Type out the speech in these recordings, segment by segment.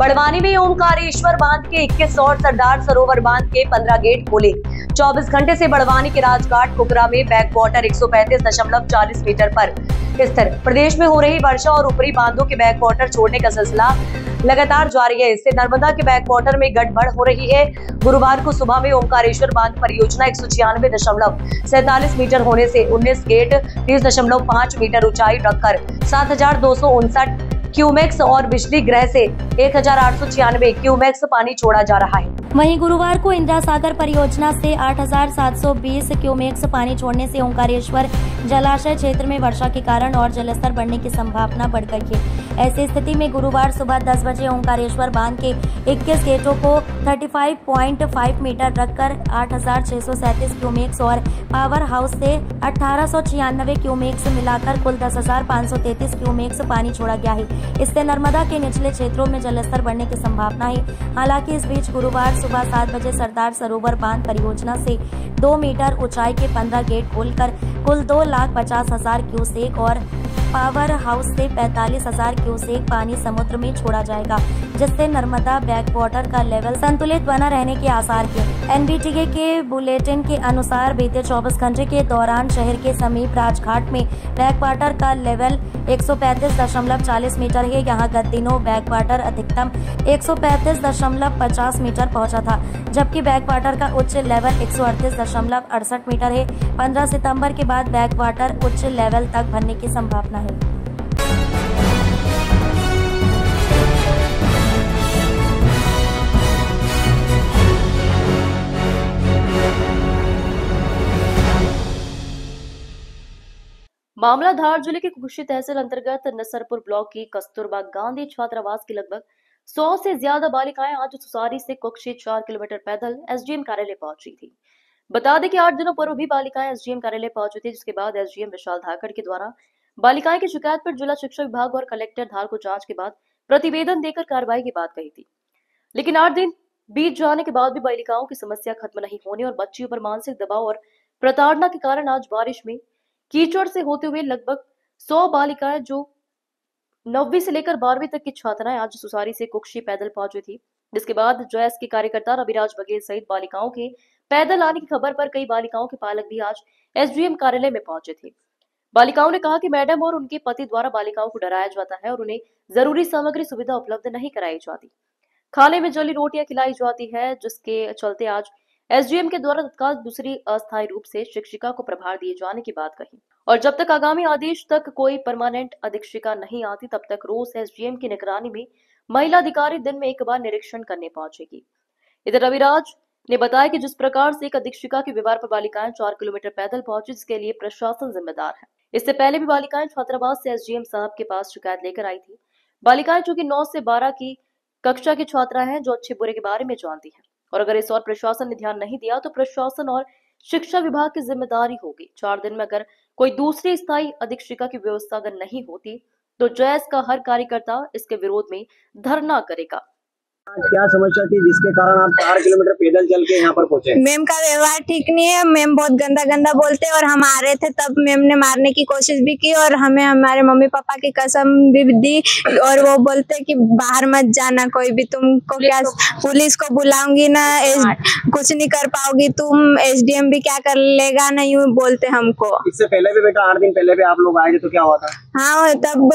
बड़वानी में ओमकारेश्वर बांध के 21 और सरदार सरोवर बांध के 15 गेट खोले। 24 घंटे से बड़वानी के राजघाट कुकरा में बैक वाटर 135.40 मीटर पर स्थिर। प्रदेश में हो रही वर्षा और ऊपरी बांधों के बैक वाटर छोड़ने का सिलसिला लगातार जारी है। इससे नर्मदा के बैक वाटर में गड़बड़ हो रही है। गुरुवार को सुबह में ओमकारेश्वर बांध परियोजना 196.47 मीटर होने से 19 गेट 30.5 मीटर ऊंचाई रखकर 7,259 क्यूमेक्स और बिजली गृह से 1,896 क्यूमेक्स पानी छोड़ा जा रहा है। वहीं गुरुवार को इंदिरा सागर परियोजना से 8,720 क्यूमेक्स पानी छोड़ने से ओंकारेश्वर जलाशय क्षेत्र में वर्षा के कारण और जलस्तर बढ़ने की संभावना बढ़ गई है। ऐसी स्थिति में गुरुवार सुबह 10 बजे ओंकारेश्वर बांध के 21 गेटों को 35.5 मीटर रखकर 8,637 क्यूमेक्स और पावर हाउस से 1,896 क्यूमेक्स मिलाकर कुल 10,533 क्यूमेक्स पानी छोड़ा गया है। इससे नर्मदा के निचले क्षेत्रों में जलस्तर बढ़ने की संभावना है। हालांकि इस बीच गुरुवार सुबह 7 बजे सरदार सरोवर बांध परियोजना से 2 मीटर ऊंचाई के 15 गेट खोलकर कुल 2,50,000 क्यूसेक और पावर हाउस से 45,000 क्यूसेक पानी समुद्र में छोड़ा जाएगा, जिससे नर्मदा बैक वाटर का लेवल संतुलित बना रहने के आसार हैं। एनबीटीके के बुलेटिन के अनुसार बीते 24 घंटे के दौरान शहर के समीप राजघाट में बैक वाटर का लेवल 135.40 मीटर है। यहाँ गत दिनों बैक वाटर अधिकतम 135.50 मीटर पहुंचा था, जबकि बैक वाटर का उच्च लेवल 138.68 मीटर है। 15 सितंबर के बाद बैक वाटर उच्च लेवल तक भरने की संभावना है। मामला धार जिले के कुशी तहसील अंतर्गत नसरपुर ब्लॉक की कस्तूरबा गांधी छात्रावास की लगभग 100 से ज्यादा बालिकाएं आज सुसारी से कुक्षी 4 किलोमीटर पैदल एसडीएम कार्यालय पहुंची थी। बता दें कि 8 दिनों पूर्व भी बालिकाएं एसडीएम कार्यालय पहुंची थी, जिसके बाद एसडीएम विशाल धाकड़ के द्वारा बालिकाएं की शिकायत पर जिला शिक्षा विभाग और कलेक्टर धार को जांच के बाद प्रतिवेदन देकर कार्रवाई की बात कही थी। लेकिन 8 दिन बीत जाने के बाद भी बालिकाओं की समस्या खत्म नहीं होने और बच्चियों पर मानसिक दबाव और प्रताड़ना के कारण आज बारिश में कीचड़ से होते हुए लगभग 100 बालिकाएं जो 9वीं से लेकर 12वीं तक की छात्राएं आज सुसारी से कुक्षी पैदल पहुंची थी, जिसके बाद जैस के कार्यकर्ता रविराज बघेल सहित बालिकाओं के पैदल आने की खबर पर कई बालिकाओं के पालक भी आज एसडीएम कार्यालय में पहुंचे थे। बालिकाओं ने कहा कि मैडम और उनके पति द्वारा बालिकाओं को डराया जाता है और उन्हें जरूरी सामग्री सुविधा उपलब्ध नहीं कराई जाती। खाने में जली रोटियां खिलाई जाती है, जिसके चलते आज एसडीएम के द्वारा तत्काल दूसरी अस्थायी रूप से शिक्षिका को प्रभार दिए जाने की बात कही और जब तक आगामी आदेश तक कोई परमानेंट अधीक्षिका नहीं आती तब तक रोज एसडीएम की निगरानी में महिला अधिकारी दिन में एक बार निरीक्षण करने पहुंचेगी। इधर रविराज ने बताया कि जिस प्रकार से एक अधीक्षिका के व्यवहार पर बालिकाएं 4 किलोमीटर पैदल पहुंची, जिसके लिए प्रशासन जिम्मेदार है। इससे पहले भी बालिकाएं छात्रावास से एसडीएम साहब के पास शिकायत लेकर आई थी। बालिकाएं चूंकि 9 से 12 की कक्षा की छात्रा हैं जो अच्छे बुरे के बारे में जानती हैं और अगर इस और प्रशासन ने ध्यान नहीं दिया तो प्रशासन और शिक्षा विभाग की जिम्मेदारी होगी। 4 दिन में अगर कोई दूसरी स्थायी अधीक्षिका की व्यवस्था अगर नहीं होती तो जैस का हर कार्यकर्ता इसके विरोध में धरना करेगा। क्या समस्या थी जिसके कारण आप 4 किलोमीटर पैदल चल के यहाँ पर पहुँचे? मैम का व्यवहार ठीक नहीं है। मैम बहुत गंदा गंदा बोलते और हम आ रहे थे तब मैम ने मारने की कोशिश भी की और हमें हमारे मम्मी पापा की कसम भी दी और वो बोलते कि बाहर मत जाना, कोई भी तुमको क्या पुलिस को बुलाऊंगी ना, कुछ नहीं कर पाओगी तुम, एसडीएम भी क्या कर लेगा, नहीं बोलते हमको। इससे पहले भी बेटा 8 दिन पहले भी आप लोग आए थे तो क्या हुआ था? हाँ, तब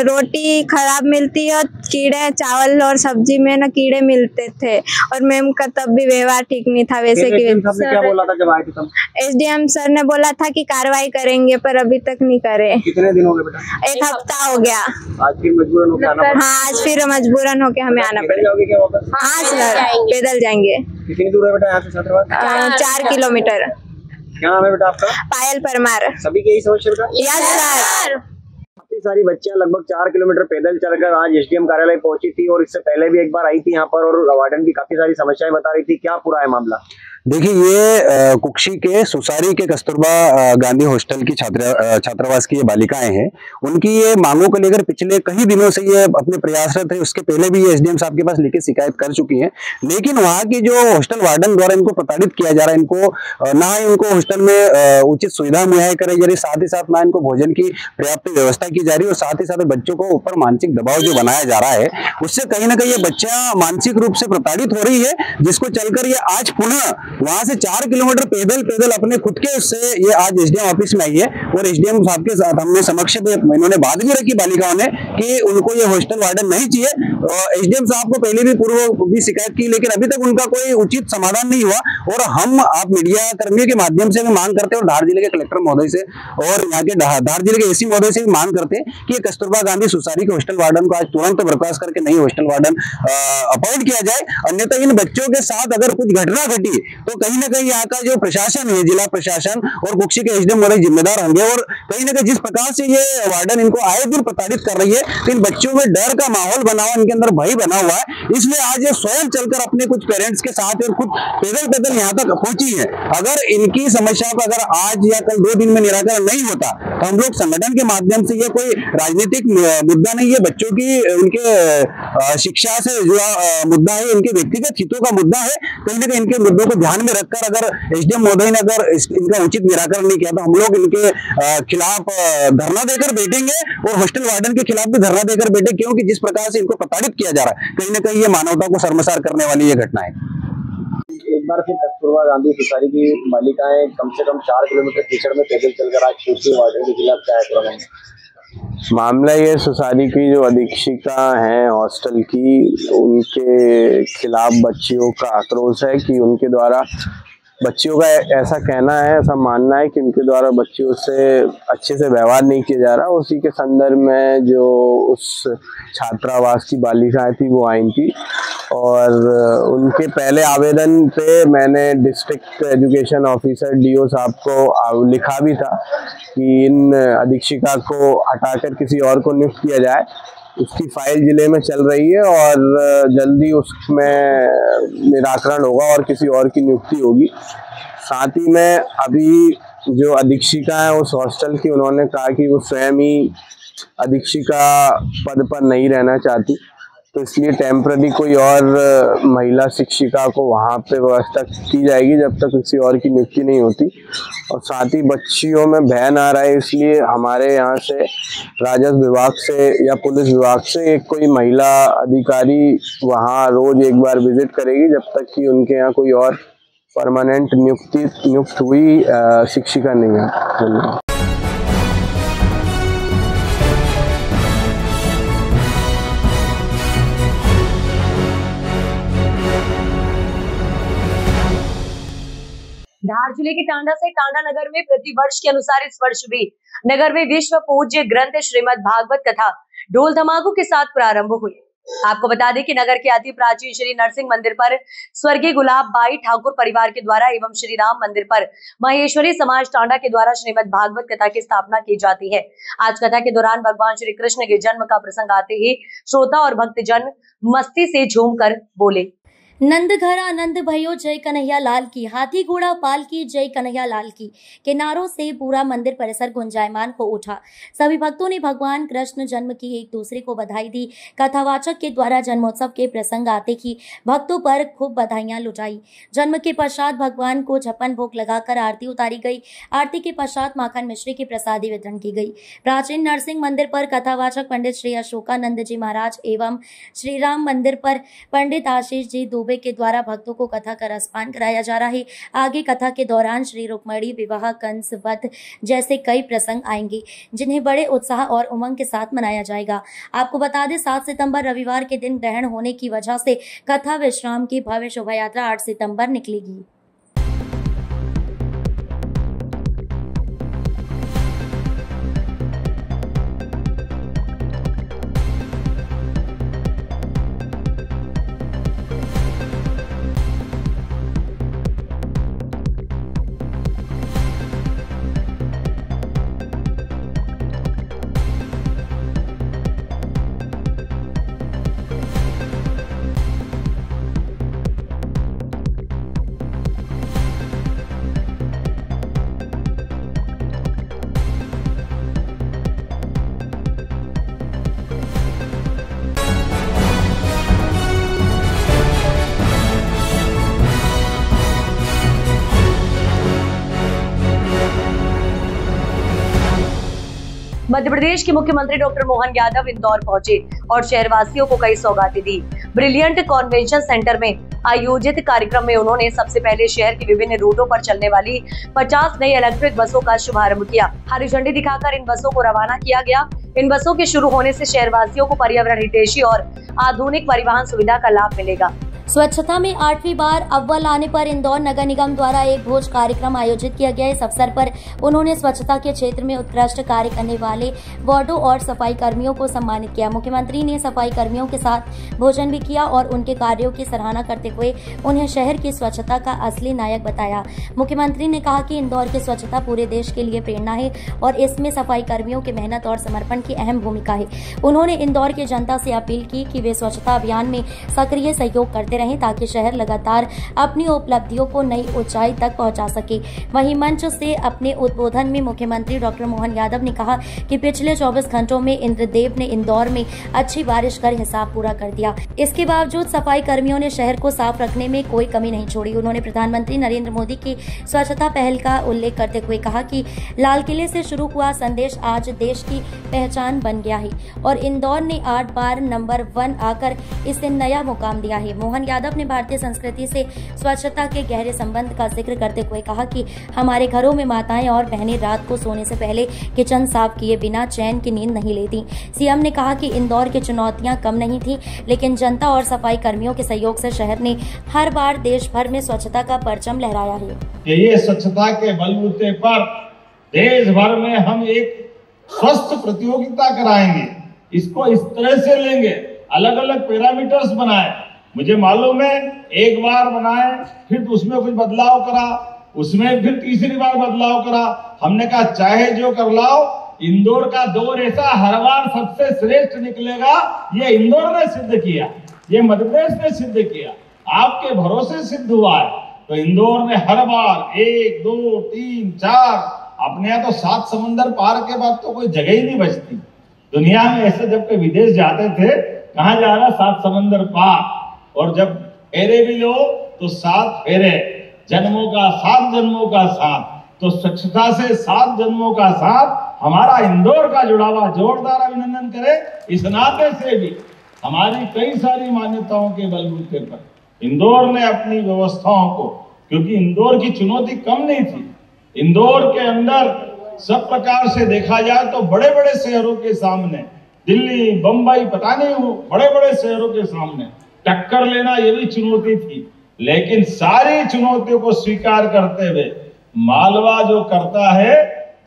रोटी खराब मिलती है, कीड़े चावल और सब्जी में ना कीड़े मिलते थे और मैम का तब भी व्यवहार ठीक नहीं था। वैसे कि क्या बोला था जब आए थे तब? एसडीएम सर ने बोला था कि कार्रवाई करेंगे पर अभी तक नहीं करे। कितने दिन हो गए बेटा? 1 हफ्ता हो गया। आज फिर मजबूरन होके आना पड़ा? हाँ, आज फिर मजबूरन होके हमें आना पड़ेगा। हाँ सर, पैदल जाएंगे। कितनी दूर है बेटा यहाँ से छात्रावास? 4 किलोमीटर। क्या नाम है बेटा आपका? पायल परमार। सभी की यही समस्या बेटा? Yes sir. काफी सारी बच्चियां लगभग 4 किलोमीटर पैदल चलकर आज एसडीएम कार्यालय पहुंची थी और इससे पहले भी एक बार आई थी यहाँ पर और वार्डन भी काफी सारी समस्याएं बता रही थी। क्या पूरा है मामला? देखिए, ये कुक्षी के सुसारी के कस्तूरबा गांधी हॉस्टल की छात्रावास की ये बालिकाएं हैं। उनकी ये मांगों को लेकर पिछले कई दिनों से ये अपने प्रयासरत है। उसके पहले भी ये एसडीएम साहब के पास लेके शिकायत कर चुकी हैं, लेकिन वहाँ की जो हॉस्टल वार्डन द्वारा इनको प्रताड़ित किया जा रहा है, इनको ना ही इनको हॉस्टल में उचित सुविधा मुहैया कराई जा रही, साथ ही साथ ना इनको भोजन की पर्याप्त व्यवस्था की जा रही है, और साथ ही साथ बच्चों को ऊपर मानसिक दबाव जो बनाया जा रहा है, उससे कहीं ना कहीं ये बच्चा मानसिक रूप से प्रताड़ित हो रही है, जिसको चलकर ये आज पुनः वहां से 4 किलोमीटर पैदल अपने खुद के उससे ये आज एसडीएम ऑफिस में आई है। और एसडीएम साहब के साथ हमने समक्ष इन्होंने बात भी रखी बालिकाओं ने कि उनको ये हॉस्टल वार्डन नहीं चाहिए। एसडीएम साहब को पहले भी पूर्व भी शिकायत की, लेकिन अभी तक उनका कोई उचित समाधान नहीं हुआ। और हम आप मीडिया कर्मियों के माध्यम से भी मांग करते हैं, और धार जिले के कलेक्टर महोदय से और यहाँ के धार जिले के एसी महोदय से भी मांग करते हैं कि कस्तूरबा गांधी सुसारी के हॉस्टल वार्डन को आज तुरंत बर्खास्त करके नई हॉस्टल वार्डन अपॉइंट किया जाए। अन्यथा इन बच्चों के साथ अगर कुछ घटना घटी तो कहीं ना कहीं यहाँ का जो प्रशासन है, जिला प्रशासन और कुक्षी के एसडीएम महोदय जिम्मेदार होंगे। और कहीं ना कहीं जिस प्रकार से ये वार्डन इनको आए दिन प्रताड़ित कर रही है, तो इन बच्चों में डर का माहौल बना हुआ, इनके अंदर भय बना हुआ है। इसलिए आज ये स्वयं चलकर अपने कुछ पेरेंट्स के साथ और खुद पैदल यहाँ तक पहुंची है। अगर इनकी समस्या का अगर आज या कल 2 दिन में निराकरण नहीं होता तो हम लोग संगठन के माध्यम से, ये कोई राजनीतिक मुद्दा नहीं है, बच्चों की उनके शिक्षा से जुड़ा मुद्दा है, इनके व्यक्तिगत हितों का मुद्दा है। कहीं ना कहीं इनके मुद्दों को ध्यान में रखकर अगर एसडीएम महोदय ने अगर इनका उचित निराकरण नहीं किया तो हम लोग इनके खिलाफ धरना देकर बैठेंगे, और हॉस्टल वार्डन के खिलाफ भी धरना देकर बैठे, क्योंकि जिस प्रकार से इनको प्रताड़ित किया जा रहा है, कहीं ना कहीं ये मानवता को शर्मसार करने वाली ये घटना है। एक बार फिर कस्तूरबा गांधी सुसारी की बालिकाएं कम से कम 4 किलोमीटर कीचड़ में पैदल चलकर आज कुक्षी वार्डन के खिलाफ क्या है? मामला ये सुसारी की जो अधीक्षिका हैं हॉस्टल की, उनके खिलाफ बच्चियों का आक्रोश है कि उनके द्वारा बच्चियों का ऐसा कहना है, ऐसा मानना है कि उनके द्वारा बच्चियों से अच्छे से व्यवहार नहीं किया जा रहा। उसी के संदर्भ में जो उस छात्रावास की बालिकाएं थी वो आई थी, और उनके पहले आवेदन पे मैंने डिस्ट्रिक्ट एजुकेशन ऑफिसर डीओ साहब को लिखा भी था कि इन अधीक्षिका को हटाकर किसी और को नियुक्त किया जाए। उसकी फाइल जिले में चल रही है और जल्दी उसमें निराकरण होगा और किसी और की नियुक्ति होगी। साथ ही में अभी जो अधीक्षिका है उस हॉस्टल की, उन्होंने कहा कि वो स्वयं ही अधीक्षिका पद पर नहीं रहना चाहती, तो इसलिए टेम्पररी कोई और महिला शिक्षिका को वहाँ पे व्यवस्था की जाएगी जब तक किसी और की नियुक्ति नहीं होती। और साथ ही बच्चियों में भय ना रहे, इसलिए हमारे यहाँ से राजस्व विभाग से या पुलिस विभाग से एक कोई महिला अधिकारी वहाँ रोज एक बार विजिट करेगी जब तक कि उनके यहाँ कोई और परमानेंट नियुक्त हुई शिक्षिका नहीं है। धन्यवाद। धार जिले के टांडा से टांडा नगर में प्रति वर्ष के अनुसार इस वर्ष भी नगर में विश्व पूज्य ग्रंथ श्रीमद् भागवत कथा ढोल धमाकों के साथ प्रारंभ हुई। आपको बता दें कि नगर के अति प्राचीन श्री नरसिंह मंदिर पर स्वर्गीय गुलाब बाई ठाकुर परिवार के द्वारा एवं श्री राम मंदिर पर महेश्वरी समाज टांडा के द्वारा श्रीमद् भागवत कथा की स्थापना की जाती है। आज कथा के दौरान भगवान श्री कृष्ण के जन्म का प्रसंग आते ही श्रोता और भक्तजन मस्ती से झूमकर बोले, नंद घर आनंद भयो जय कन्हैया लाल की, हाथी घोड़ा पाल की जय कन्हैया लाल की के नारों से पूरा मंदिर परिसर गुंजायमान हो उठा। सभी भक्तों ने भगवान कृष्ण जन्म की एक दूसरे को बधाई दी। कथावाचक के द्वारा जन्मोत्सव के प्रसंग आते ही भक्तों पर खूब बधाइयां लुटाई। जन्म के पश्चात भगवान को 56 भोग लगाकर आरती उतारी गई। आरती के पश्चात माखन मिश्री की प्रसादी वितरण की गई। प्राचीन नरसिंह मंदिर पर कथावाचक पंडित श्री अशोकानंद जी महाराज एवं श्री राम मंदिर पर पंडित आशीष जी दुबे के द्वारा भक्तों को कथा का रसपान कराया जा रहा है। आगे कथा के दौरान श्री रुक्मणी विवाह, कंस वध जैसे कई प्रसंग आएंगे जिन्हें बड़े उत्साह और उमंग के साथ मनाया जाएगा। आपको बता दें 7 सितंबर रविवार के दिन ग्रहण होने की वजह से कथा विश्राम की भव्य शोभा यात्रा 8 सितंबर निकलेगी। मध्य प्रदेश के मुख्यमंत्री डॉक्टर मोहन यादव इंदौर पहुंचे और शहरवासियों को कई सौगातें दी। ब्रिलियंट कन्वेंशन सेंटर में आयोजित कार्यक्रम में उन्होंने सबसे पहले शहर के विभिन्न रूटों पर चलने वाली 50 नई इलेक्ट्रिक बसों का शुभारंभ किया। हरी झंडी दिखाकर इन बसों को रवाना किया गया। इन बसों के शुरू होने से शहरवासियों को पर्यावरण हितैषी और आधुनिक परिवहन सुविधा का लाभ मिलेगा। स्वच्छता में 8वीं बार अव्वल आने पर इंदौर नगर निगम द्वारा एक भोज कार्यक्रम आयोजित किया गया। इस अवसर पर उन्होंने स्वच्छता के क्षेत्र में उत्कृष्ट कार्य करने वाले वार्डों और सफाई कर्मियों को सम्मानित किया। मुख्यमंत्री ने सफाई कर्मियों के साथ भोजन भी किया और उनके कार्यों की सराहना करते हुए उन्हें शहर की स्वच्छता का असली नायक बताया। मुख्यमंत्री ने कहा कि इंदौर की स्वच्छता पूरे देश के लिए प्रेरणा है और इसमें सफाई कर्मियों की मेहनत और समर्पण की अहम भूमिका है। उन्होंने इंदौर की जनता से अपील की कि वे स्वच्छता अभियान में सक्रिय सहयोग करते रहें ताकि शहर लगातार अपनी उपलब्धियों को नई ऊंचाई तक पहुंचा सके। वहीं मंच से अपने उद्बोधन में मुख्यमंत्री डॉक्टर मोहन यादव ने कहा कि पिछले 24 घंटों में इंद्रदेव ने इंदौर में अच्छी बारिश कर हिसाब पूरा कर दिया। इसके बावजूद सफाई कर्मियों ने शहर को साफ रखने में कोई कमी नहीं छोड़ी। उन्होंने प्रधानमंत्री नरेंद्र मोदी की स्वच्छता पहल का उल्लेख करते हुए कहा कि लाल किले से शुरू हुआ संदेश आज देश की पहचान बन गया है और इंदौर ने 8 बार नंबर 1 आकर इसे नया मुकाम दिया है। मोहन यादव ने भारतीय संस्कृति से स्वच्छता के गहरे संबंध का जिक्र करते हुए कहा कि हमारे घरों में माताएं और बहनें रात को सोने से पहले किचन साफ किए बिना चैन की नींद नहीं लेती। सीएम ने कहा कि इंदौर की चुनौतियां कम नहीं थी, लेकिन जनता और सफाई कर्मियों के सहयोग से शहर ने हर बार देश भर में स्वच्छता का परचम लहराया है। ये स्वच्छता के बलबूते पर देश भर में हम एक स्वस्थ प्रतियोगिता कराएंगे। इसको इस तरह से लेंगे, अलग अलग पैरामीटर्स बनाए। मुझे मालूम है एक बार बनाए, फिर उसमें कुछ बदलाव करा, उसमें फिर तीसरी बार बदलाव करा। हमने कहा चाहे जो कर लाओ, इंदौर का दौर ऐसा हर बार सबसे श्रेष्ठ निकलेगा। ये इंदौर ने सिद्ध किया, ये मध्य प्रदेश ने सिद्ध किया, आपके भरोसे सिद्ध हुआ है। तो इंदौर ने हर बार 1, 2, 3, 4, अपने यहाँ तो 7 समंदर पार के बाद तो कोई जगह ही नहीं बचती दुनिया में। ऐसे जब के विदेश जाते थे, कहाँ जा रहा 7 समंदर पार, और जब फेरे भी लो तो 7 फेरे, जन्मों का 7 जन्मों का साथ। तो स्वच्छता से 7 जन्मों का साथ हमारा इंदौर का जुड़ावा, जोरदार अभिनंदन करें। इस नाते से भी हमारी कई सारी मान्यताओं के बलबूते पर इंदौर ने अपनी व्यवस्थाओं को, क्योंकि इंदौर की चुनौती कम नहीं थी। इंदौर के अंदर सब प्रकार से देखा जाए तो बड़े बड़े शहरों के सामने, दिल्ली, बंबई, पता नहीं वो बड़े बड़े शहरों के सामने टक्कर लेना ये भी चुनौती थी। लेकिन सारी चुनौतियों को स्वीकार करते हुए मालवा जो करता है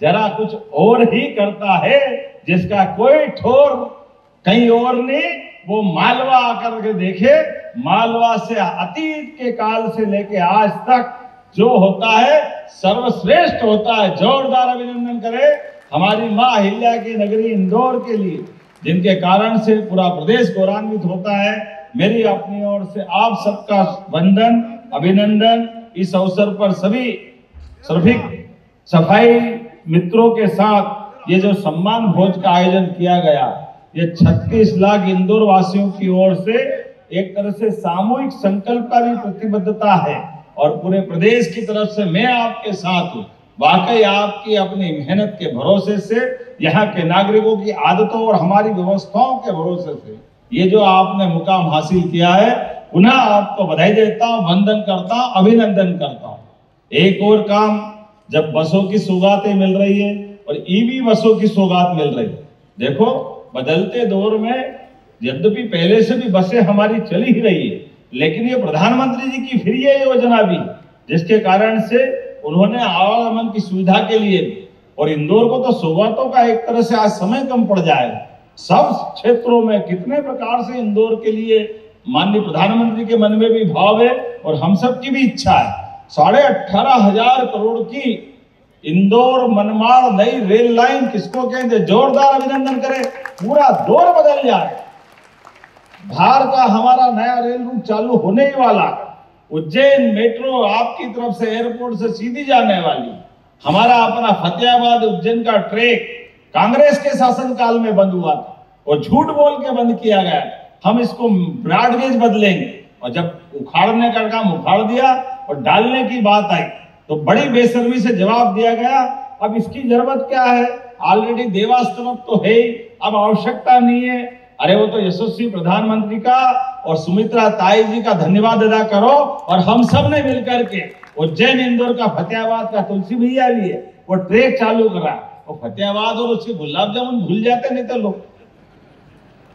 जरा कुछ और ही करता है, जिसका कोई ठोर कहीं और नहीं। वो मालवा आकर के देखे, मालवा से अतीत के काल से लेके आज तक जो होता है सर्वश्रेष्ठ होता है। जोरदार अभिनंदन करें हमारी माँ अहिल्या की नगरी इंदौर के लिए, जिनके कारण से पूरा प्रदेश गौरवान्वित होता है। मेरी अपनी ओर से आप सबका वंदन, अभिनंदन। इस अवसर पर सभी श्रमिक सफाई मित्रों के साथ ये जो सम्मान भोज का आयोजन किया गया, ये 36 लाख इंदौर वासियों की ओर से एक तरह से सामूहिक संकल्प का भी प्रतिबद्धता है और पूरे प्रदेश की तरफ से मैं आपके साथ हूँ। वाकई आपकी अपनी मेहनत के भरोसे से, यहाँ के नागरिकों की आदतों और हमारी व्यवस्थाओं के भरोसे से ये जो आपने मुकाम हासिल किया है, पुनः आपको बधाई देता हूँ, वंदन करता हूँ, अभिनंदन करता हूँ। एक और काम, जब बसों की सौगातें मिल रही है और ईवी बसों की सौगात मिल रही है, देखो बदलते दौर में यद्यपि पहले से भी बसें हमारी चली ही रही है, लेकिन ये प्रधानमंत्री जी की फिर ये योजना भी, जिसके कारण से उन्होंने आवागमन की सुविधा के लिए भी, और इंदौर को तो सौगातों का एक तरह से आज समय कम पड़ जाएगा। सब क्षेत्रों में कितने प्रकार से इंदौर के लिए माननीय प्रधानमंत्री के मन में भी भाव है और हम सब की भी इच्छा है। 18,500 करोड़ की इंदौर मनमाड़ नई रेल लाइन किसको कहते, जोरदार अभिनंदन करें। पूरा दौर बदल जाए, धार का हमारा नया रेल रूट चालू होने ही वाला, उज्जैन मेट्रो आपकी तरफ से एयरपोर्ट से सीधी जाने वाली, हमारा अपना फतेहाबाद उज्जैन का ट्रैक कांग्रेस के शासनकाल में बंद हुआ था और झूठ बोल के बंद किया गया। हम इसको ब्रॉडगेज बदलेंगे, और जब उखाड़ने का काम उखाड़ दिया और डालने की बात आई तो बड़ी बेशर्मी से जवाब दिया गया अब इसकी जरूरत क्या है, ऑलरेडी देवास्त्र तो है ही, अब आवश्यकता नहीं है। अरे वो तो यशस्वी प्रधानमंत्री का और सुमित्रा ताई जी का धन्यवाद अदा करो, और हम सब ने मिलकर के उज्जैन, इंदौर का, फतेहाबाद का, तुलसी भैया भी है, वो ट्रेक चालू करा। वो फतेहाबाद और उसके गुलाब जामुन भूल जाते नहीं तो लोग।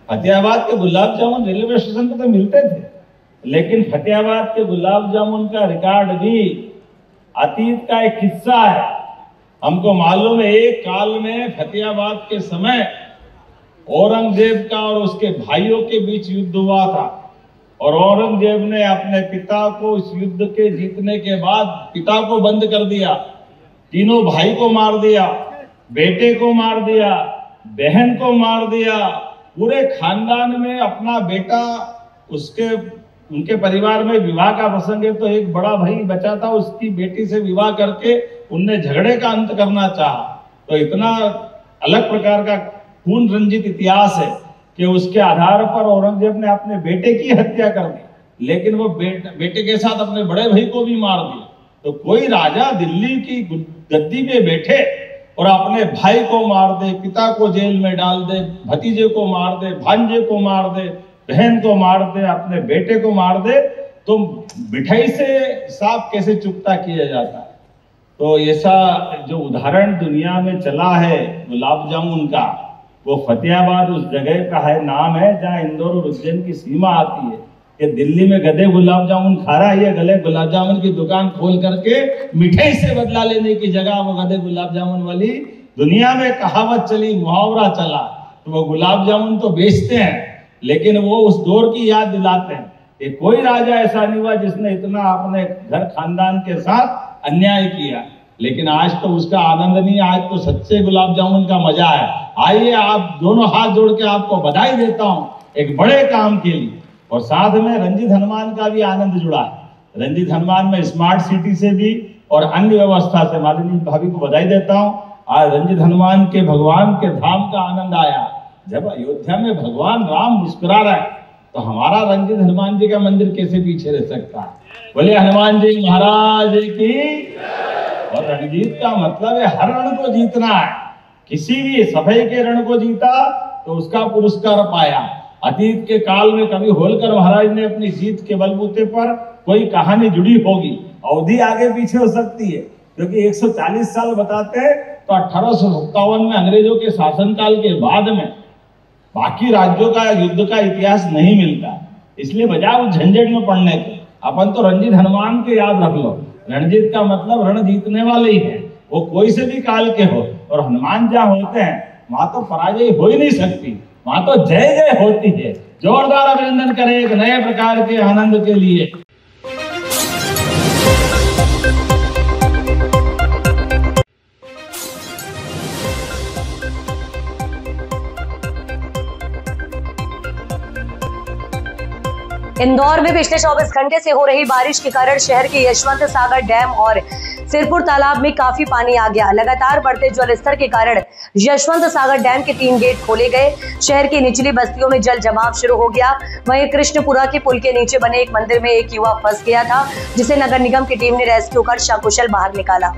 फतेहाबाद के गुलाब जामुन रेलवे स्टेशन पर तो मिलते थे, लेकिन फतेहाबाद के गुलाब जामुन का रिकॉर्ड भी अतीत का एक किस्सा है। हमको मालूम है एक काल में फतेहाबाद के समय औरंगजेब का और उसके भाइयों के बीच युद्ध हुआ था, और औरंगजेब ने अपने पिता को इस युद्ध के जीतने के बाद पिता को बंद कर दिया, तीनों भाई को मार दिया, बेटे को मार दिया, बहन को मार दिया, पूरे खानदान में अपना बेटा, उनके परिवार में विवाह का प्रसंग है तो एक बड़ा भाई बचा था, उसकी बेटी से विवाह करके उनने झगड़े का अंत करना चाहा। तो इतना अलग प्रकार का खून रंजित इतिहास है कि उसके आधार पर औरंगजेब ने अपने बेटे की हत्या कर दी, लेकिन वो बेटे के साथ अपने बड़े भाई को भी मार दिया। तो कोई राजा दिल्ली की गद्दी पे बैठे और अपने भाई को मार दे, पिता को जेल में डाल दे, भतीजे को मार दे, भांजे को मार दे, बहन को मार दे, अपने बेटे को मार दे, तो मिठाई से हिसाब कैसे चुकता किया जाता है। तो ऐसा जो उदाहरण दुनिया में चला है गुलाब जामुन का, वो फतेहाबाद उस जगह का है, नाम है जहाँ इंदौर और उज्जैन की सीमा आती है। कि दिल्ली में गधे गुलाब जामुन खा रहा है, गले गुलाब जामुन की दुकान खोल करके मिठाई से बदला लेने की जगह वो गधे गुलाब जामुन वाली दुनिया में कहावत चली, मुहावरा चला। तो वो गुलाब जामुन तो बेचते हैं, लेकिन वो उस दौर की याद दिलाते हैं कि कोई राजा ऐसा नहीं हुआ जिसने इतना अपने घर खानदान के साथ अन्याय किया। लेकिन आज तो उसका आनंद नहीं, आज तो सच्चे गुलाब जामुन का मजा है। आइए, आप दोनों हाथ जोड़ के आपको बधाई देता हूं एक बड़े काम के लिए। और साथ में रंजीत हनुमान का भी आनंद जुड़ा है। रंजीत हनुमान में स्मार्ट सिटी से भी और अन्य व्यवस्था से मालिनी भाभी को बधाई देता हूं। आज रंजीत हनुमान के भगवान के धाम का आनंद आया। जब अयोध्या में भगवान राम मुस्कुरा रहे हैं तो हमारा रंजीत हनुमान जी का मंदिर कैसे पीछे रह सकता है। बोले हनुमान जी महाराज की। और रणजीत का मतलब है हर रण को जीतना है। किसी भी सफाई के रण को जीता तो उसका पुरस्कार पाया। अतीत के काल में कभी होलकर महाराज ने अपनी जीत के बलबूते पर कोई कहानी जुड़ी होगी। अवधि आगे पीछे हो सकती है, क्योंकि 140 साल बताते हैं तो 1857 में अंग्रेजों के शासनकाल के बाद में बाकी राज्यों का युद्ध का इतिहास नहीं मिलता। इसलिए बजाय उस झंझट में पड़ने के अपन तो रंजीत हनुमान के याद रख लो। रणजीत का मतलब रण जीतने वाले ही है, वो कोई से भी काल के हो। और हनुमान जहाँ होते हैं वहां तो पराजय हो ही नहीं सकती, वहां तो जय जय होती है। जोरदार अभिनंदन करें एक नए प्रकार के आनंद के लिए। इंदौर में पिछले 24 घंटे से हो रही बारिश के कारण शहर के यशवंत सागर डैम और सिरपुर तालाब में काफी पानी आ गया। लगातार बढ़ते जल स्तर के कारण यशवंत सागर डैम के 3 गेट खोले गए। शहर की निचली बस्तियों में जल जमाव शुरू हो गया। वहीं कृष्णपुरा के पुल के नीचे बने एक मंदिर में एक युवक फंस गया था, जिसे नगर निगम की टीम ने रेस्क्यू कर सकुशल बाहर निकाला।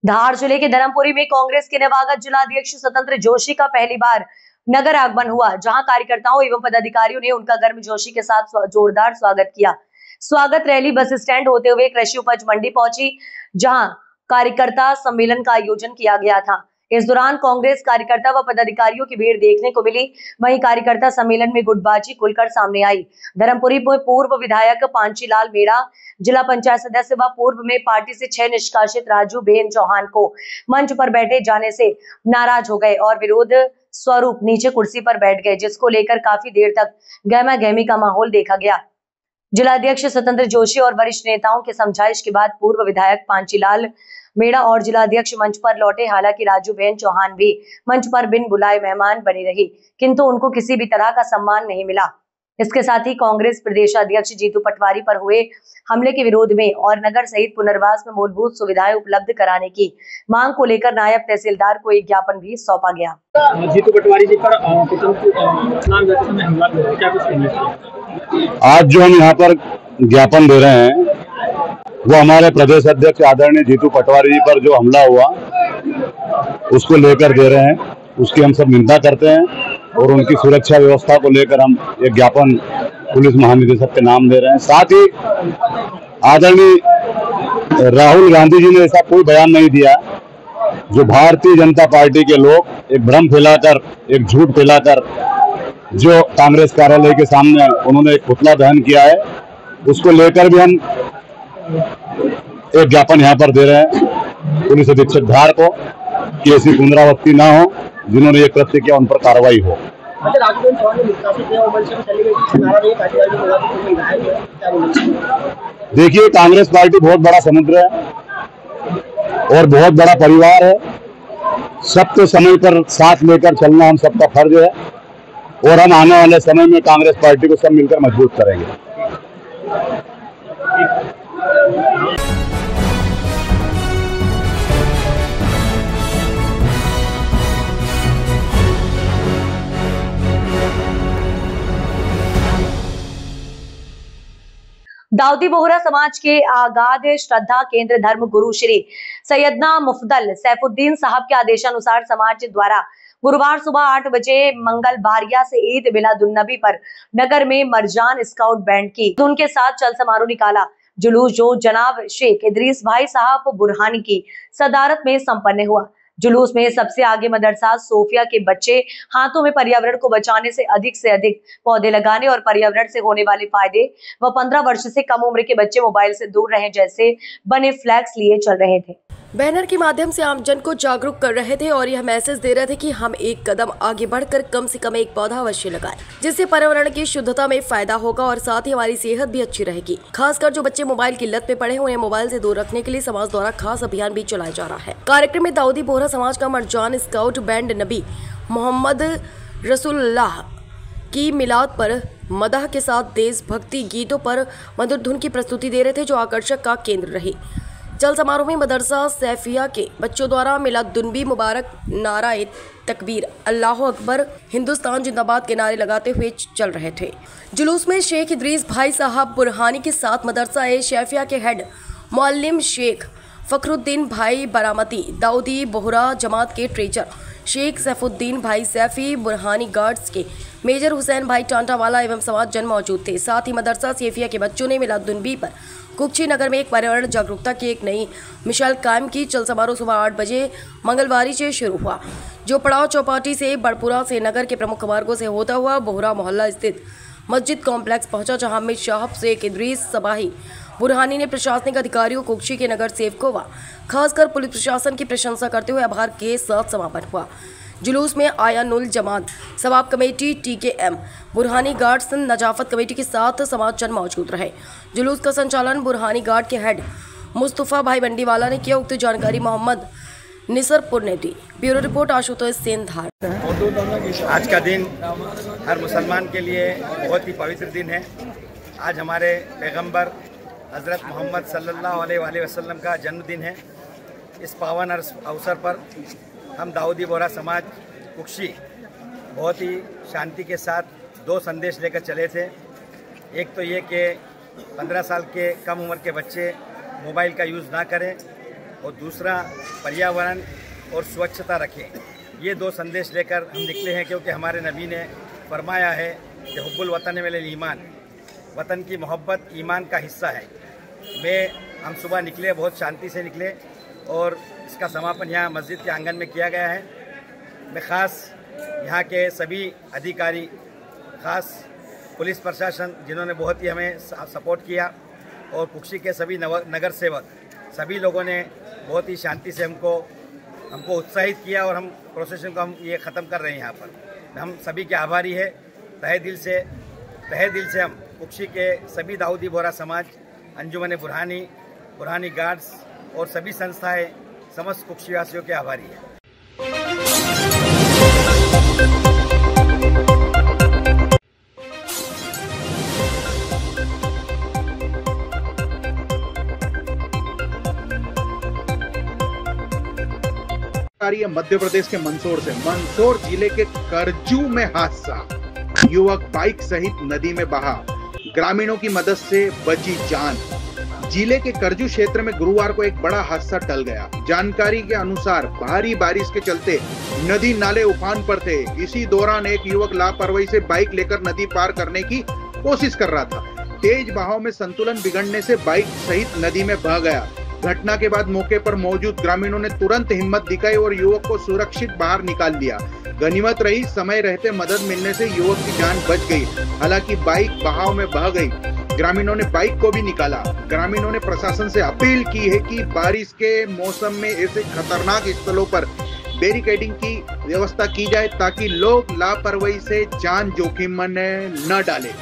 धार जिले के धर्मपुरी में कांग्रेस के नवागत जिलाध्यक्ष स्वतंत्र जोशी का पहली बार नगर आगमन हुआ, जहां कार्यकर्ताओं एवं पदाधिकारियों ने उनका गर्मजोशी के साथ जोरदार स्वागत किया। स्वागत रैली बस स्टैंड होते हुए कृषि उपज मंडी पहुंची, जहां कार्यकर्ता सम्मेलन का आयोजन किया गया था। इस दौरान कांग्रेस कार्यकर्ता व पदाधिकारियों की भीड़ देखने को मिली। वहीं कार्यकर्ता सम्मेलन में गुटबाजी खुलकर सामने आई। धर्मपुरी में पूर्व विधायक पांचीलाल मेड़ा, जिला पंचायत सदस्य व पूर्व में पार्टी से 6 निष्कासित राजू बेन चौहान को मंच पर बैठे जाने से नाराज हो गए और विरोध स्वरूप नीचे कुर्सी पर बैठ गए, जिसको लेकर काफी देर तक गहमा गहमी का माहौल देखा गया। जिलाध्यक्ष स्वतंत्र जोशी और वरिष्ठ नेताओं के समझाइश के बाद पूर्व विधायक पांचीलाल मेड़ा और जिलाध्यक्ष मंच पर लौटे। हालांकि राजू बेन चौहान भी मंच पर बिन बुलाए मेहमान बनी रही, किंतु उनको किसी भी तरह का सम्मान नहीं मिला। इसके साथ ही कांग्रेस प्रदेशाध्यक्ष जीतू पटवारी पर हुए हमले के विरोध में और नगर सहित पुनर्वास में मूलभूत सुविधाएं उपलब्ध कराने की मांग को लेकर नायब तहसीलदार को एक ज्ञापन भी सौंपा गया। जीतू पटवारी जी पर हमला हुआ, क्या कुछ कहना चाहिए? आज जो हम यहाँ पर ज्ञापन दे रहे हैं वो हमारे प्रदेश अध्यक्ष आदरणीय जीतू पटवारी जी पर जो हमला हुआ उसको लेकर दे रहे हैं। उसकी हम सब निंदा करते हैं और उनकी सुरक्षा व्यवस्था को लेकर हम एक ज्ञापन पुलिस महानिदेशक के नाम दे रहे हैं। साथ ही आदरणीय राहुल गांधी जी ने ऐसा कोई बयान नहीं दिया जो भारतीय जनता पार्टी के लोग एक भ्रम फैलाकर, एक झूठ फैलाकर जो कांग्रेस कार्यालय के सामने उन्होंने एक पुतला दहन किया है, उसको लेकर भी हम एक ज्ञापन यहाँ पर दे रहे हैं पुलिस अधीक्षक धार को कि ऐसी पुनरावृत्ति ना हो, जिन्होंने ये कृत्य किया उन पर कार्रवाई हो। देखिए, कांग्रेस पार्टी बहुत बड़ा समुद्र है और बहुत बड़ा परिवार है। सबको समय पर साथ लेकर चलना हम सबका फर्ज है और हम आने वाले समय में कांग्रेस पार्टी को सब मिलकर मजबूत करेंगे। दाऊदी बोहरा समाज के आगाध श्रद्धा केंद्र धर्म गुरु श्री सैयदना मुफद्दल सैफुद्दीन साहब के आदेशानुसार समाज द्वारा गुरुवार सुबह 8 बजे मंगल बारिया से ईद मिलादुन्नबी पर नगर में मरजान स्काउट बैंड की धुन के साथ चल समारोह निकाला। जुलूस जो जनाब शेख इदरीस भाई साहब बुरहानी की सदारत में संपन्न हुआ। जुलूस में सबसे आगे मदरसा सोफिया के बच्चे हाथों में पर्यावरण को बचाने से अधिक पौधे लगाने और पर्यावरण से होने वाले फायदे व 15 वर्ष से कम उम्र के बच्चे मोबाइल से दूर रहें जैसे बने फ्लैक्स लिए चल रहे थे। बैनर के माध्यम से आमजन को जागरूक कर रहे थे और यह मैसेज दे रहे थे कि हम एक कदम आगे बढ़कर कम से कम एक पौधा अवश्य लगाएं, जिससे पर्यावरण की शुद्धता में फायदा होगा और साथ ही हमारी सेहत भी अच्छी रहेगी। खासकर जो बच्चे मोबाइल की लत में पड़े हैं उन्हें मोबाइल से दूर रखने के लिए समाज द्वारा खास अभियान भी चलाया जा रहा है। कार्यक्रम में दाऊदी बोहरा समाज का मरजान स्काउट बैंड नबी मोहम्मद रसूलुल्लाह की मिलाद पर मदह के साथ देशभक्ति गीतों पर मधुर धुन की प्रस्तुति दे रहे थे, जो आकर्षक का केंद्र रही। चल समारोह में मदरसा सैफिया के बच्चों द्वारा मिलादुन्नबी मुबारक, नाराए तकबीर, अल्लाह अकबर, हिंदुस्तान जिंदाबाद के नारे लगाते हुए चल रहे थे। जुलूस में शेख इदरीस भाई साहब बुरहानी के साथ मदरसा सैफिया के हेड मौल्लिम शेख फखरुद्दीन भाई बरामती, दाऊदी बोहरा जमात के ट्रेजर शेख सैफुद्दीन भाई सैफी, बुरहानी गार्ड्स के मेजर हुसैन भाई टांटावाला एवं समाज जन मौजूद थे। साथ ही मदरसा सैफिया के बच्चों ने मिलादुन्नबी पर कुक्षी नगर में एक पर्यावरण जागरूकता की एक नई मिसाल कायम की। चल समारोह सुबह 8 बजे मंगलवारी से शुरू हुआ, जो पड़ाव चौपाटी से बड़पुरा से नगर के प्रमुख मार्गों से होता हुआ बोहरा मोहल्ला स्थित मस्जिद कॉम्प्लेक्स पहुंचा, जहां में शाह शेख इदरीस सबाही बुरहानी ने प्रशासनिक अधिकारियों, कुक्षी के नगर सेवकों व खासकर पुलिस प्रशासन की प्रशंसा करते हुए आभार के साथ समापन हुआ। जुलूस में Ayanul Jamat Sawab committee, TKM, Burhani guards, Nazafat committee के साथ समाज जन मौजूद रहे। जुलूस का संचालन बुरहानी गार्ड के हेड मुस्तफ़ा भाई बंडीवाला ने किया। उक्त जानकारी मोहम्मद निसरपुर ने दी। Bureau report Ashutosh Sen, Dhar. आज का दिन हर मुसलमान के लिए बहुत ही पवित्र दिन है। आज हमारे पैगंबर हज़रत मोहम्मद सल्लल्लाहु अलैहि वसल्लम का जन्मदिन है। इस पावन अवसर पर हम दाऊदी बोहरा समाज कुक्षी बहुत ही शांति के साथ 2 संदेश लेकर चले थे। एक तो ये कि 15 साल के कम उम्र के बच्चे मोबाइल का यूज़ ना करें और दूसरा पर्यावरण और स्वच्छता रखें। ये 2 संदेश लेकर हम निकले हैं, क्योंकि हमारे नबी ने फरमाया है कि हुब्बुल वतन मिनल ईमान, वतन की मोहब्बत ईमान का हिस्सा है। हम सुबह निकले, बहुत शांति से निकले और इसका समापन यहाँ मस्जिद के आंगन में किया गया है। मैं ख़ास यहाँ के सभी अधिकारी, ख़ास पुलिस प्रशासन जिन्होंने बहुत ही हमें सपोर्ट किया, और कुक्षी के सभी नगर सेवक, सभी लोगों ने बहुत ही शांति से हमको उत्साहित किया और हम प्रोसेशन को हम ये ख़त्म कर रहे हैं। यहाँ पर हम सभी के आभारी है, तहे दिल से हम कुक्षी के सभी दाऊदी बोहरा समाज, अंजुमन बुरहानी गार्ड्स और सभी संस्थाएं, समस्त कुक्षीवासियों के आभारी हैं। मध्य प्रदेश के मंदसौर जिले के करजू में हादसा, युवक बाइक सहित नदी में बहा, ग्रामीणों की मदद से बची जान। जिले के करजू क्षेत्र में गुरुवार को एक बड़ा हादसा टल गया। जानकारी के अनुसार भारी बारिश के चलते नदी नाले उफान पर थे। इसी दौरान एक युवक लापरवाही से बाइक लेकर नदी पार करने की कोशिश कर रहा था। तेज बहाव में संतुलन बिगड़ने से बाइक सहित नदी में बह गया। घटना के बाद मौके पर मौजूद ग्रामीणों ने तुरंत हिम्मत दिखाई और युवक को सुरक्षित बाहर निकाल लिया। गनीमत रही, समय रहते मदद मिलने से युवक की जान बच गई। हालांकि बाइक बहाव में बह गई। ग्रामीणों ने बाइक को भी निकाला। ग्रामीणों ने प्रशासन से अपील की है कि बारिश के मौसम में ऐसे खतरनाक स्थलों पर बैरिकेडिंग की व्यवस्था की जाए, ताकि लोग लापरवाही से जान जोखिम में न डालें।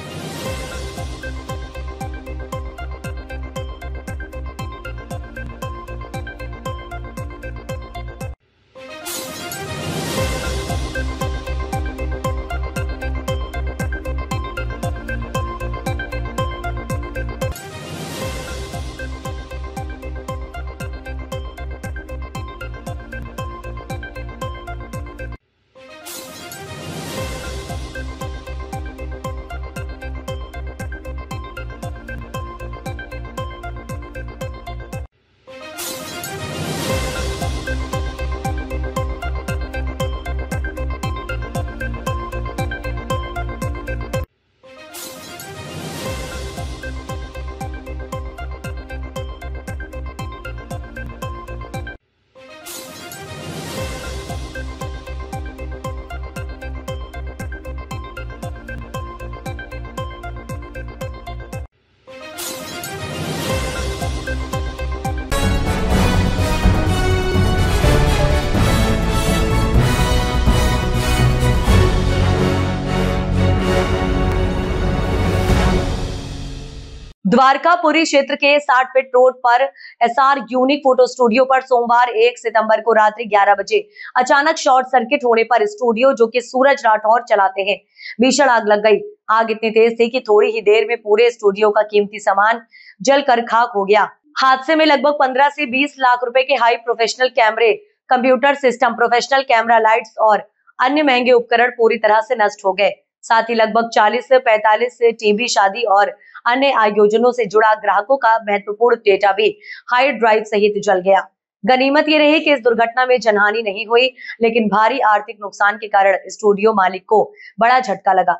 द्वारकापुरी क्षेत्र के 60 फीट रोड पर एसआर यूनिक फोटो स्टूडियो पर सोमवार 1 सितंबर को रात्रि 11 बजे अचानक शॉर्ट सर्किट होने पर स्टूडियो, जो कि सूरज राठौर चलाते हैं, भीषण आग लग गई। आग इतनी तेज थी कि थोड़ी ही देर में पूरे स्टूडियो का कीमती सामान जलकर खाक हो गया। हादसे में लगभग 15 से 20 लाख रुपए के हाई प्रोफेशनल कैमरे, computer system, professional camera lights और अन्य महंगे उपकरण पूरी तरह से नष्ट हो गए। साथ ही लगभग 40 से 45 टीवी, शादी और अन्य आयोजनों से जुड़ा ग्राहकों का महत्वपूर्ण डेटा भी हार्ड ड्राइव सहित जल गया। गनीमत ये रही कि इस दुर्घटना में जनहानि नहीं हुई, लेकिन भारी आर्थिक नुकसान के कारण स्टूडियो मालिक को बड़ा झटका लगा।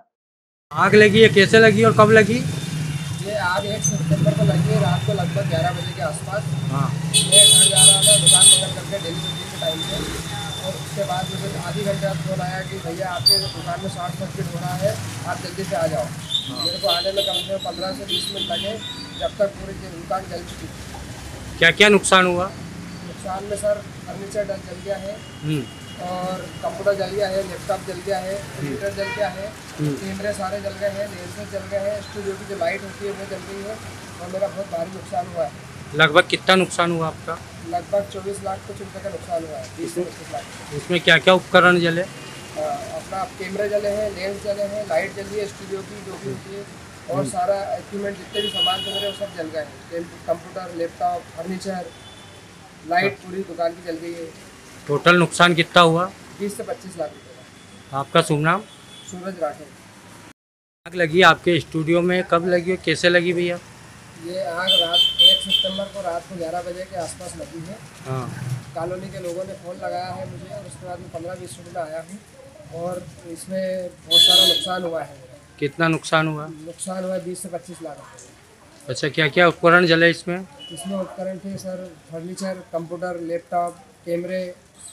आग लगी है, कैसे लगी और कब लगी? ये आग 1 सितंबर को लगी है, रात को लगभग 11 बजे के आसपास। हाँ। मैं घर जा रहा था दुकान बंद करके डिलीवरी के टाइम पे, और उसके बाद मुझे आधी घंटे बाद फोन आया कि भैया आपके दुकान में शॉर्ट सर्किट हो रहा है, आप जल्दी से आ जाओ। मेरे को आने में कम से कम 15 से 20 मिनट लगे, जब तक पूरी दुकान जल चुकी थी। क्या क्या नुकसान हुआ? नुकसान में सर फर्नीचर जल गया है, और कंप्यूटर जल गया है, लैपटॉप जल गया है, कंप्यूटर जल गया है, कैमरे सारे जल गए हैं, लेंसेज जल गए हैं, स्टूडियो की जो लाइट होती है वो जल गई है, और मेरा बहुत भारी नुकसान हुआ है। लगभग कितना नुकसान हुआ आपका? लगभग 24 लाख कुछ रुपये का नुकसान हुआ है। 20 से 25 लाख। इसमें क्या क्या उपकरण जले? अपना कैमरे जले हैं, लेंस जले हैं, लाइट जली है स्टूडियो की जो भी होती है, और सारा इक्विपमेंट जितने भी सामान थे मेरे वो सब जल गए हैं। कंप्यूटर, लैपटॉप, फर्नीचर, लाइट पूरी दुकान की जल गई है। टोटल नुकसान कितना हुआ? 20 से 25 लाख रुपये का। आपका शुभ नाम? सूरज राठौर। आग लगी आपके स्टूडियो में, कब लगी और कैसे लगी भैया? ये आग रात 1 सितंबर को रात को 11 बजे के आसपास लगी है। कॉलोनी के लोगों ने फ़ोन लगाया है मुझे और उसके बाद में 15-20 मिनट में आया हूँ और इसमें बहुत सारा नुकसान हुआ है। कितना नुकसान हुआ? नुकसान हुआ 20 से 25 लाख। अच्छा, क्या क्या उपकरण जले इसमें? इसमें उपकरण थे सर, फर्नीचर, कंप्यूटर, लैपटॉप, कैमरे,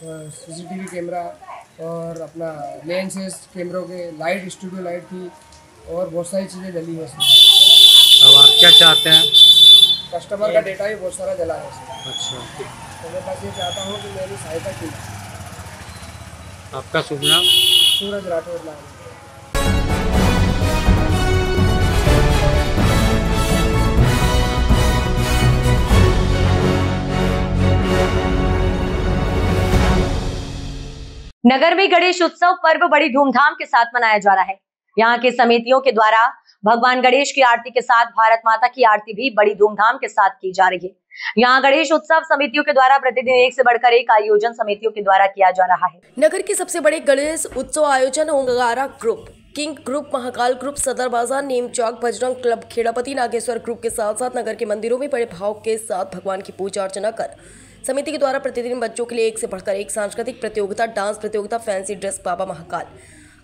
CCTV कैमरा और अपना लेंसेज कैमरों के, लाइट, स्टूडियो लाइट थी और बहुत सारी चीज़ें जली है इसमें। अब आप क्या चाहते हैं? कस्टमर का डेटा भी बहुत सारा जला है इसमें। अच्छा, तो मैं बस ये चाहता हूँ कि मेरी सहायता की। आपका शुभ नाम? सूरज राठौर नाम। नगर में गणेश उत्सव पर्व बड़ी धूमधाम के साथ मनाया जा रहा है। यहाँ के समितियों के द्वारा भगवान गणेश की आरती के साथ भारत माता की आरती भी बड़ी धूमधाम के साथ की जा रही है। यहाँ गणेश उत्सव समितियों के द्वारा प्रतिदिन एक से बढ़कर एक आयोजन समितियों के द्वारा किया जा रहा है। नगर के सबसे बड़े गणेश उत्सव आयोजन Omkara group, king group, Mahakal group, सदर बाजार, नीम चौक, बजरंग क्लब, खेड़ापति, नागेश्वर ग्रुप के साथ साथ नगर के मंदिरों में बड़े भाव के साथ भगवान की पूजा अर्चना कर समिति के द्वारा प्रतिदिन बच्चों के लिए एक से बढ़कर एक सांस्कृतिक प्रतियोगिता, डांस प्रतियोगिता, फैंसी ड्रेस, बाबा महाकाल,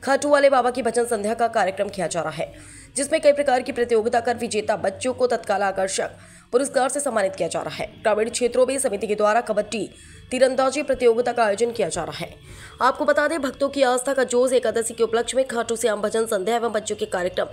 खाटू वाले बाबा की भजन संध्या का कार्यक्रम किया जा रहा है, जिसमें कई प्रकार की प्रतियोगिता कर विजेता बच्चों को तत्काल आकर्षक पुरस्कार से सम्मानित किया जा रहा है। ग्रामीण क्षेत्रों में समिति के द्वारा कबड्डी, तीरंदाजी प्रतियोगिता का आयोजन किया जा रहा है। आपको बता दें, भक्तों की आस्था का जोश एकादशी के उपलक्ष्य में खाटू श्याम भजन संध्या एवं बच्चों के कार्यक्रम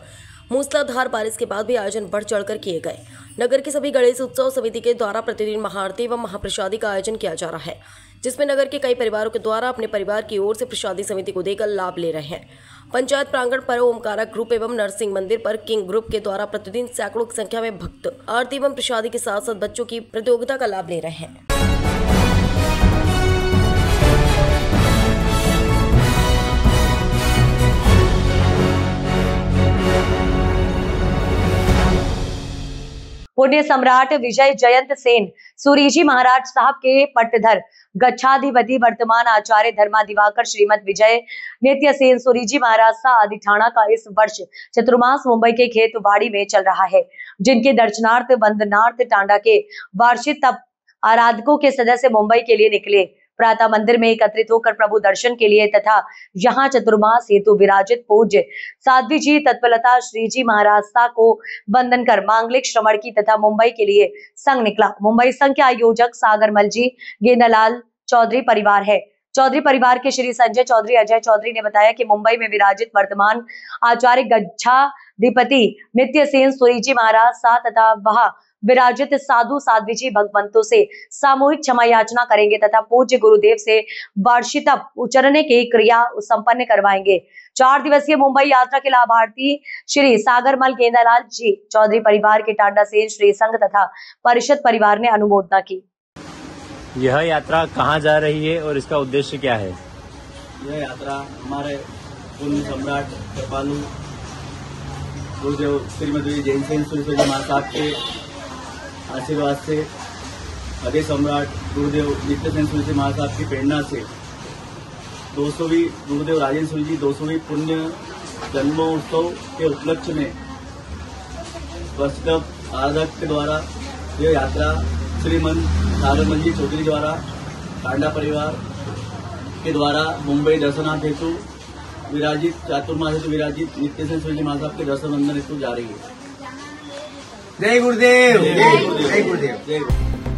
मूसलाधार बारिश के बाद भी आयोजन बढ़ चढ़कर किए गए। नगर की सभी गणेश उत्सव समिति के द्वारा प्रतिदिन महाआरती एवं महाप्रसादी का आयोजन किया जा रहा है, जिसमें नगर के कई परिवारों के द्वारा अपने परिवार की ओर से प्रसादी समिति को देकर लाभ ले रहे हैं। पंचायत प्रांगण पर ओमकारा ग्रुप एवं नरसिंह मंदिर पर किंग ग्रुप के द्वारा प्रतिदिन सैकड़ों की संख्या में भक्त आरती एवं प्रसादी के साथ साथ बच्चों की प्रतियोगिता का लाभ ले रहे हैं। पुण्य सम्राट विजय जयंत सेन सूरीजी महाराज साहब के पट्टधर गच्छाधिपति वर्तमान आचार्य धर्मा दिवाकर श्रीमद विजय नित्य सेन सूरीजी महाराज सा आदि ठाणा का इस वर्ष चतुर्मास मुंबई के खेतवाड़ी में चल रहा है, जिनके दर्शनार्थ वंदनार्थ टांडा के वार्षिक तप आराधकों के सदस्य मुंबई के लिए निकले। प्रातः मंदिर में एकत्रित होकर प्रभु दर्शन के लिए तथा यहाँ चतुर्मास हेतु विराजित पूज्य साध्वी जी तत्पलता श्री जी महाराज को वंदन कर मांगलिक श्रवण की तथा मुंबई के लिए संघ निकला। मुंबई संघ के आयोजक सागरमल जी गेंदालाल चौधरी परिवार है। चौधरी परिवार के श्री संजय चौधरी, अजय चौधरी ने बताया कि मुंबई में विराजित वर्तमान आचार्य गच्छाधिपति नित्य सेन सूरीजी महाराज सा तथा वह विराजित साधु साध्वी जी भगवंतों से सामूहिक क्षमा याचना करेंगे तथा पूज्य गुरुदेव से वार्षिक उच्चारण की क्रिया संपन्न करवाएंगे। 4 दिवसीय मुंबई यात्रा के लाभार्थी श्री सागरमल गेंदालाल जी चौधरी परिवार के टांडा सेन श्री संघ तथा परिषद परिवार ने अनुमोदना की। यह यात्रा कहाँ जा रही है और इसका उद्देश्य क्या है? यह यात्रा हमारे पुण्य सम्राट कृपालु गुरुदेव श्रीमती जैन सेन सूरीजी महाराज के आशीर्वाद से, अजय सम्राट गुरुदेव नित्य सेन सूरीजी महाराज की प्रेरणा से 200वीं गुरुदेव राजेंद्र सूरीजी 200वीं पुण्य जन्मोत्सव के उपलक्ष्य में वर्षगत आराधक के द्वारा यह यात्रा श्रीमन सागरमल जी चौधरी द्वारा टांडा परिवार के द्वारा मुंबई दर्शनार्थ हेतु विराजित चातुर्मास हेतु विराजित नित्य सेन सूरीजी महाराज के दर्शन वंदन हेतु जा रही है। जय गुरुदेव, जय गुरुदेव, जय गुरुदेव।